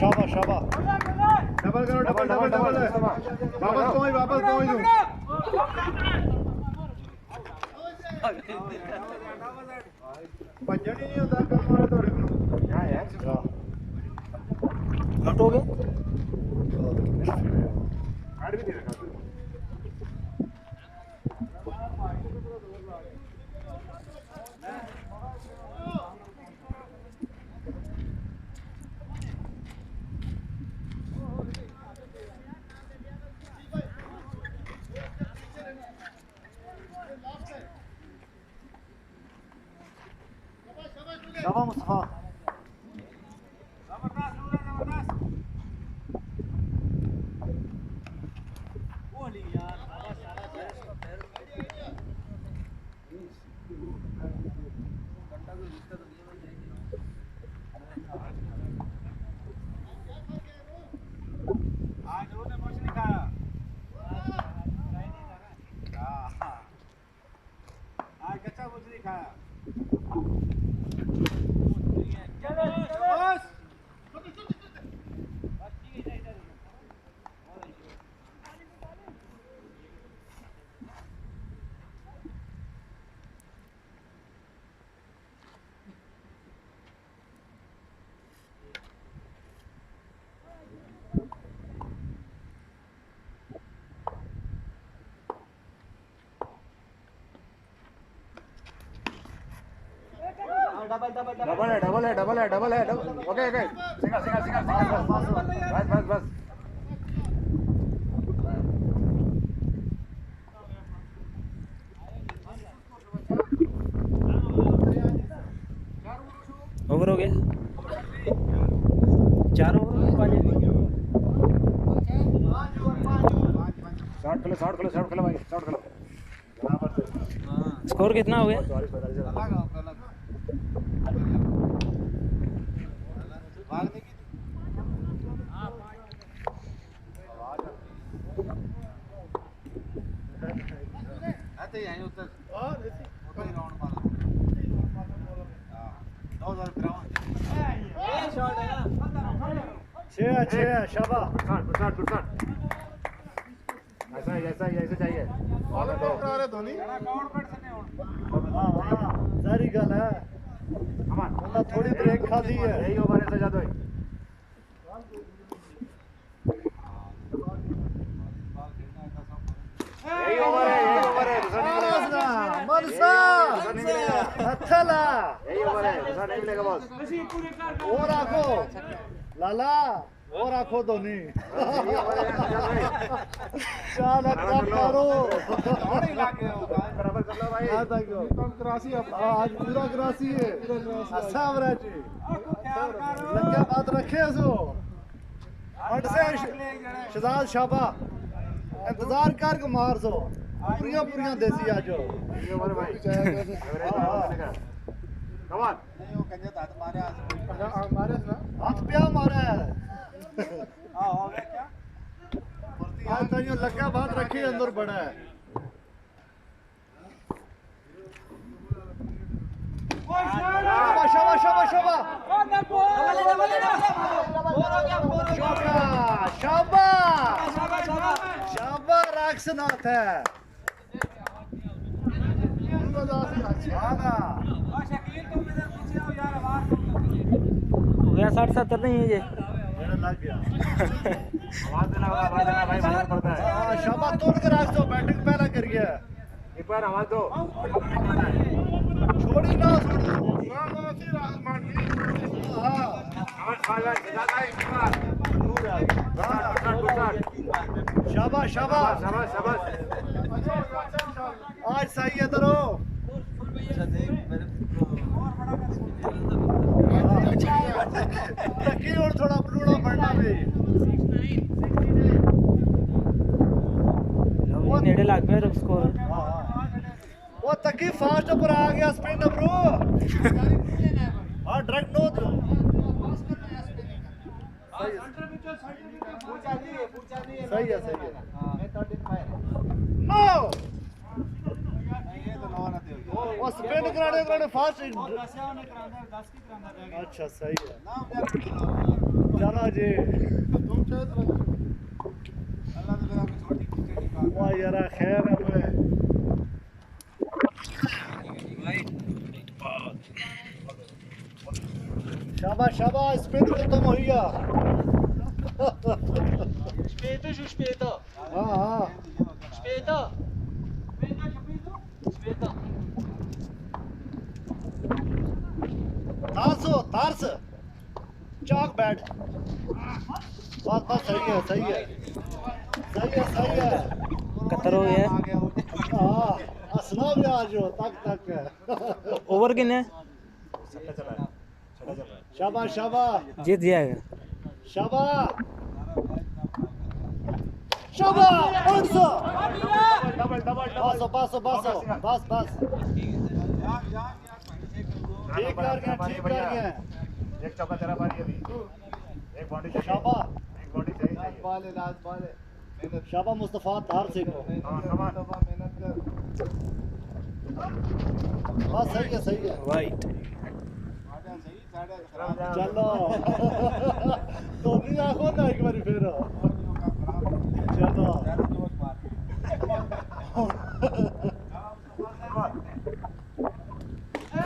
शाबाश शाबाश डबल करो डबल डबल डबल वापस पहुंच भजन ही नहीं होता कल मारे थोड़े हां यार हटोगे हार्ड भी नहीं रखा शाबाश मुस्तफा डबल है ओके सिंगल बस ओवर हो गया 4 ओवर 5 शॉट खेलो भाई शॉट खेलो स्कोर कितना हो गया भागने की आते यहीं उतर और कोई राउंड मार हां 2000 ग्राउंड ये शॉट है ना 6 शाबाश गुड ऐसा चाहिए और डॉक्टर धोनी अकाउंट पर से नहीं हां सारी गल है अमान बंदा थोड़ी ब्रेक खाती है यही ओवर है सजा दो यही ओवर है मनसा अच्छा यही ओवर है दूसरा नहीं मिलेगा बॉस और आखो लाला और आखो धोनी चल कम करो बराबर कर लो भाई कम क्रासी आज पूरा क्रासी है अच्छा अवरेज लगा बात रखे सो हट से शहजाद शाबा इंतजार कर के मार सो पूरियां देसी आज ये ओवर भाई कमान नहीं वो कंजे हाथ मारे मारे ना हाथ पे मारा है हां हो गया क्या आज तो ये लगा बात रखी अंदर बड़ा है शाबाश राक्षनाथ है हो गया 60-70 नहीं है ये लग गया आवाज देना भाई मालूम पड़ता है शाबाश तोड़ के रख दो बैटिंग पहला करिए एक बार आवाज दो छोड़ी ना शाबाश आज सही है तरो तकी और थोड़ा प्लूड़ा पड़ना भी नेड़े लग गया स्कोर वो तकी फास्ट पर आ गया स्पिन ब्रो हां डायरेक्ट नो दो सही है कराने फास्ट अच्छा सही है चलो जी वाह यार खैर है शाबाश शाबाश स्पिन खत्म हो गया Später, schon später. हाँ हाँ Später. Später. तारस चाक बैठ बस बस सही है सही है सही है सही है कतर हो गया हाँ असला भी आज हो तक है ओवर किन्ने शाबाश शाबाश जीत जाएगा शाबाश शाबाश 500 बस बस बस बस ठीक कर गया एक चौका तेरा बारी अभी एक बाउंड्री शाबाश एक बाउंड्री चाहिए लास्ट बॉल शाबाश मुस्तफा तार से को मेहनत कर बस सही है वाइट चलो तो नहीं आखो ना एक बार फिर चलो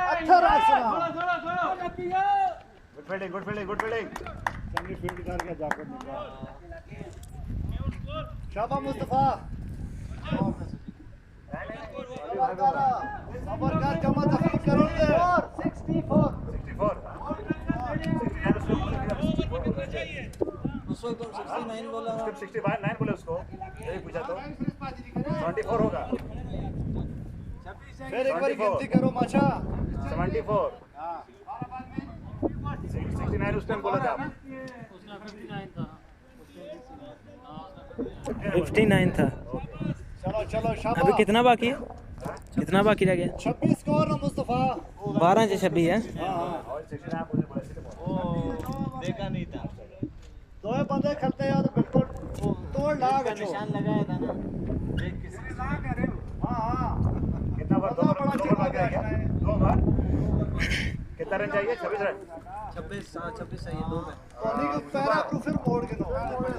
अच्छा रास्ता गुड फील्डिंग चंगी फील्ड करके जाकर निकाल शाबाश मुस्तफा सबर कर जमा तकलीफ करो दे 64 उसको 69 बोला 69 बोले उसको यही पूछा तो 24 होगा फिर एक बार गिनती करो माशा 74 69 उस टाइम बोला था उसका 59 था 59 था चलो शाबाश अभी कितना बाकी है कितना बाकी रह गया 26 स्कोर ना मुस्तफा 12 से 26 है और 69 बोले बोले देखा नहीं था दो बंदे खेलते यार बिल्कुल तोड़ लाग निशान लगाया था ना हां कितना बार दो बार क्या दो बार कितना रन चाहिए 26 रन 26 चाहिए दो में पानी का पैरा फिर मोड़ के दो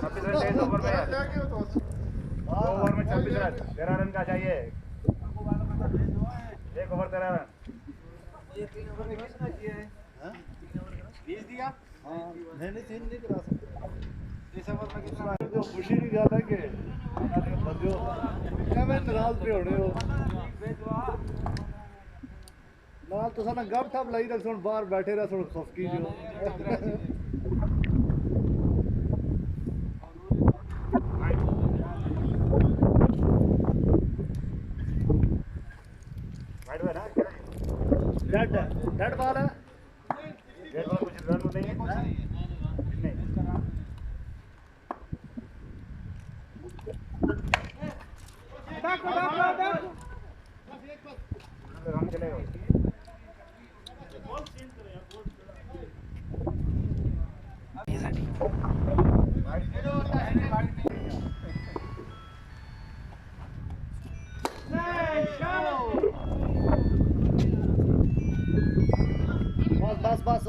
26 रन चाहिए दो ओवर में दो ओवर में 26 रन 13 रन का चाहिए एक ओवर 13 रन ये 3 ओवर में किसने किया है हां 20 दिया हां नहीं 3 नहीं करा सकते इस ओवर में कितना जो खुशी की बात है कि बंदियों क्या मैं नाराज भी होने हो नाल तो साना गप थप लाई रख सुन बाहर बैठे रह सुन खफकी जो वाइड हुआ ना डेड बॉल है डेड बॉल कुछ रन नहीं है नहीं रन चलेगा बस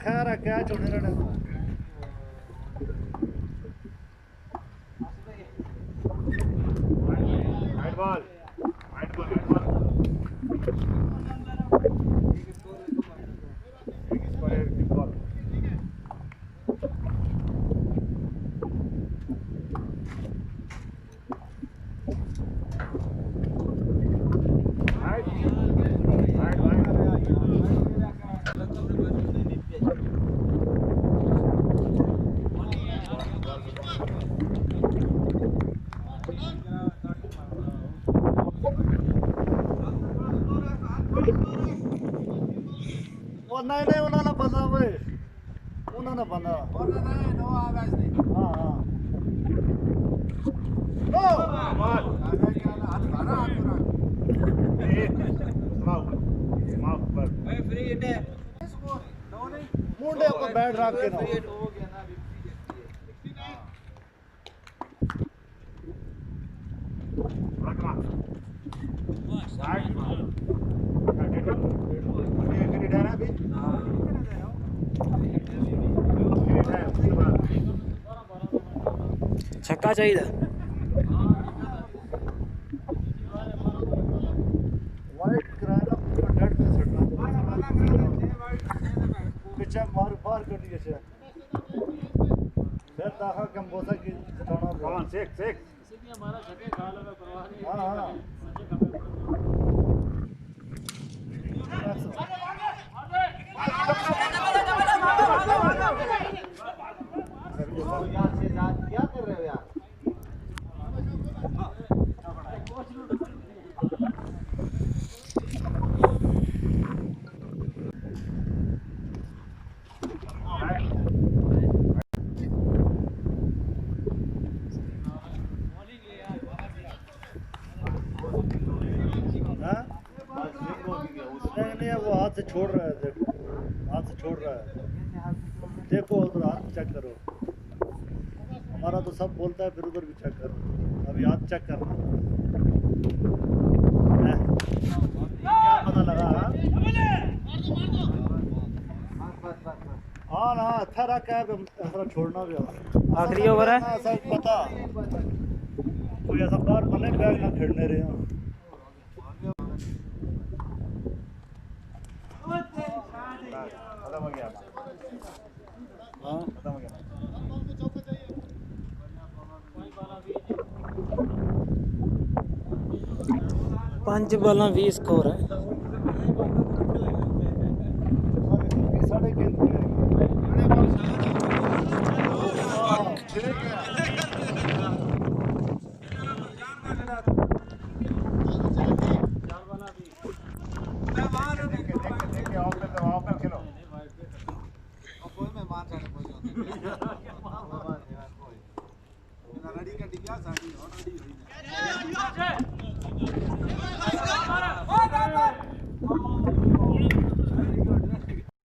खैर क्या छोटे रहने वाइड बॉल नहीं उन्होंने बंदा वे उन्होंने बंदा नो आवाज नहीं हाँ बॉल फ्री हिट है मुंडे बैठ रख के ना हो गया ना छक्का चाहिए वाइट कराना डेड पे सटना पीछे मार पार कर दिए छे फिर दाखा कंबोसा की जताना कौन सेक सेक हां हां यार शहजाद क्या कर रहे हो यार नहीं वो हाथ से छोड़ रहा है देखो हाथ से छोड़ रहा है देखो उधर हाथ चेक करो हमारा तो सब बोलता है फिर उधर भी चेक करो अभी हाथ चेक करना क्या पता लगा हाँ ना अच्छा रखा है ऐसा छोड़ना भी आखिरी ओवर है ऐसा पता कोई ऐसा बार बने बैग ना खेलने रहे हो खत्म हो गया हाँ खत्म हो गया 5 बॉलां 20 स्कोर है साढ़े खेलो कोई मेहमान साढ़े कोई रेडी कर दिया साड़ी ऑलरेडी